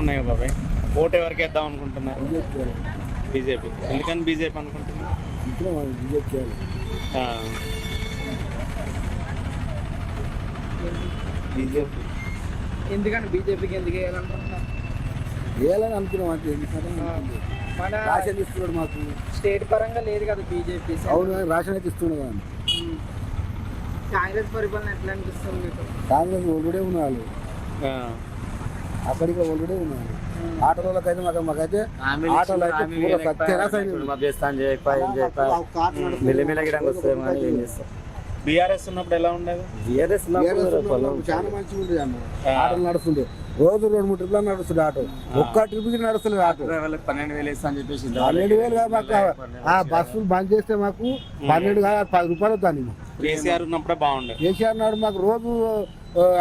ఉన్నాయి కదా బాబాయ్, ఓటు ఎవరికి వేద్దాం అనుకుంటున్నారు? బీజేపీ. ఎందుకని బీజేపీ అనుకుంటున్నారు? బీజేపీ ఎందుకని బీజేపీకి ఎందుకు వేయాలనుకుంటున్నారు? వేయాలని అనుకున్నాం అంటే మన రాషన్ ఇస్తున్నాడు మాకు. స్టేట్ పరంగా లేదు కదా బీజేపీ. అవును, రాషన్ అయితే ఇస్తున్నాడు కదా. కాంగ్రెస్ పరిపాలన ఎట్లా అనిపిస్తుంది మీకు? కాంగ్రెస్ ఒళ్ళుడే ఉన్నారు, అక్కడికి ఒళ్ళుడే ఉన్నారు. ఆటోలకైతే మాకైతే ఆటోలు అయితే బీఆర్ఎస్ ఉన్నప్పుడు ఎలా ఉండేది? చాలా మంచిగా ఉండేది అన్న. ఆటోలు నడుస్తుండే, రోజు 2-3 ట్రిప్లు నడుస్తుండే ఆటో. ఒక్క ట్రిప్కి నడుస్తలేదు ఆటో. 12,000 ఇస్తా అని చెప్పేసి 12,000 కాదు మాకు. ఆ బస్సులు బంద్ చేస్తే మాకు 12 కాదు 10 రూపాయలు వద్దాన్ని. కేసీఆర్ ఉన్నప్పుడే బాగుండే. కేసీఆర్ నాడు మాకు రోజు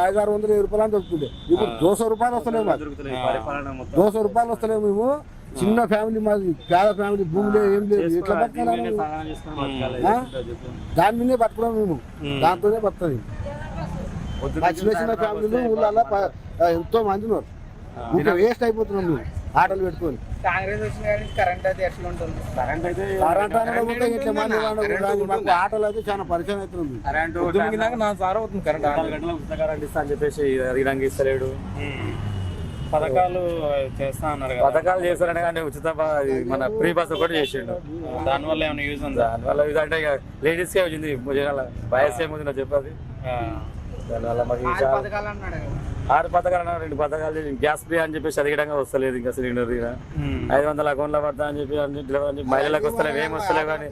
500-600 రూపాయలు అని దొరుకుతుండే. ఇప్పుడు 200 రూపాయలు వస్తలేవు మాకు. 200 రూపాయలు వస్తలేవు. మేము చిన్న ఫ్యామిలీ, మాది పేద ఫ్యామిలీ, భూమి లేదు, ఏం లేదు. ఎట్లా బతకాలి? దాని మీదే బతకడం మేము, దాంతోనే బతకదు. చిన్న చిన్న ఫ్యామిలీలు ఊళ్ళల్లో ఎంతో మంది ఉన్నారు. ఇంకా వేస్ట్ అయిపోతున్నాం మేము ఆటలు పెట్టుకొని. కాంగ్రెస్ వచ్చిన కానీ కరెంట్ అయితే ఎట్లా ఉంటుంది? కరెంట్ అయితే మాకు ఆటలు అయితే చాలా పరిచయం అవుతుంది. కరెంట్ ఇస్తా అని చెప్పేసి అడిగినాక ఇస్తలేడు. పథకాలు చేస్తా అన్నారు కదా. పథకాలు చేస్తారనే కానీ ఉచిత మన ఫ్రీ బస్ ఒకటి చేసిండు. దానివల్ల ఏమైనా యూజ్ ఉందా? దానివల్ల యూజ్ అంటే ఇక లేడీస్కే వచ్చింది, బాయ్స్ ఏమవుతుందో చెప్పది. దానివల్ల మాకు 6 పథకాలు అన్నారు. 2 పథకాలు గ్యాస్ ఫ్రీ అని చెప్పేసి అడిగడంగా వస్తలేదు. ఇంకా సిలిండర్ 500 అకౌంట్లో పడతా అని చెప్పి మహిళలకు వస్తలేవు, ఏమి వస్తలేవు. కానీ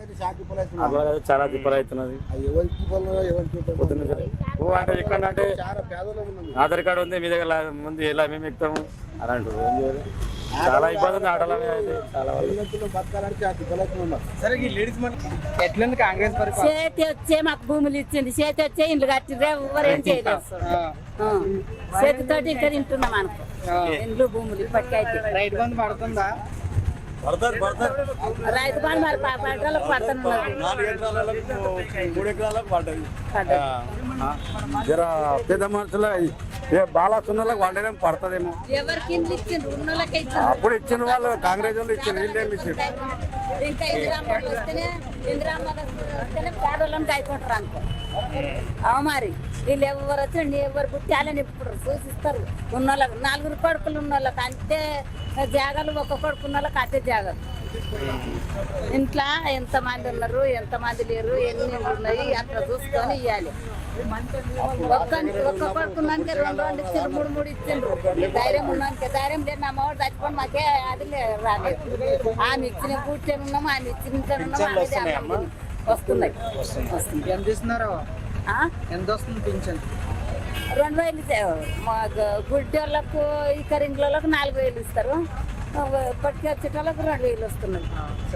చాలా తిప్పలు అవుతున్నది. అంటే ఎక్కడ అంటే ఆధార్ కార్డు ఉంది మీ దగ్గర, ముందు ఎలా మేము ఎక్కుతాము అలాంటి చాలా ఇబ్బంది ఉంది ఆటలు అనేది. చాలా సరే ఈ లేడీస్ ఎట్లుంది కాంగ్రెస్ పరిపాలన? చేతి వచ్చే మాకు భూములు ఇచ్చింది, చేతి వచ్చే ఇండ్లు కట్టిండ్రే, ఎవరేం చేయలేదు. చేతితోటి ఇంకా తింటున్నాం అనుకో, ఇండ్లు భూములు ఇప్పటికైతే. రైతు బంధు పడుతుందా? రైతు బంధు మరి పంటలకు పడుతున్నారు. 4 ఎకరాలకు 3 ఎకరాలకు పడ్డది. జర పెద్ద మనుషుల బాగా సున్నలకు వాళ్ళేమో పడుతుందేమో. ఎవరికి ఇండ్లు ఇచ్చిండ్రు? ఉన్నోళ్ళకే ఇచ్చిండ్రు. అప్పుడు ఇచ్చిన వాళ్ళు కాంగ్రెస్ వాళ్ళు ఇచ్చిండ్రు, వీళ్ళేమి ఇచ్చిండ్రు? ఇంకా ఇందిరామ్మలు వస్తేనే పేదలను కాయకుంటారు అనుకో. అవు మరి వీళ్ళు ఎవరు వచ్చి ఎవరు పుట్టాలని ఇప్పుడు సూచిస్తారు. ఉన్నోళ్ళకి 4 కొడుకులు ఉన్నోళ్ళకి అంతే జాగాలు, ఒక్క కొడుకు ఉన్నోళ్ళకి అంతే జాగాలు. ఇంట్లో ఎంతమంది ఉన్నారు, ఎంతమంది లేరు, ఎన్ని ఉన్నాయి అంత చూసుకొని ఇవ్వాలి. ఒక్క కొడుకున్నానికి 2 ఇచ్చిండ్రు, 3 ఇచ్చిండ్రు. ధైర్యం ఉన్నానికి ధైర్యం లేదు. నా మావాడు చచ్చిపోయి మాకే అది రాలేదు. ఆమె ఇచ్చిన కూర్చొని ఉన్నాము, ఆమె ఇచ్చిన ఉన్నాము, వస్తున్నాయి. ఎంత ఇస్తున్నారు? ఎంత వస్తుంది పింఛన్? 2,000 గుడ్డి వాళ్ళకు, ఈ కరింగ్ల వాళ్ళకు 4,000 ఇస్తారు. ఇప్పటికీ వచ్చేటోళ్ళకు 2,000 వస్తున్నాయి.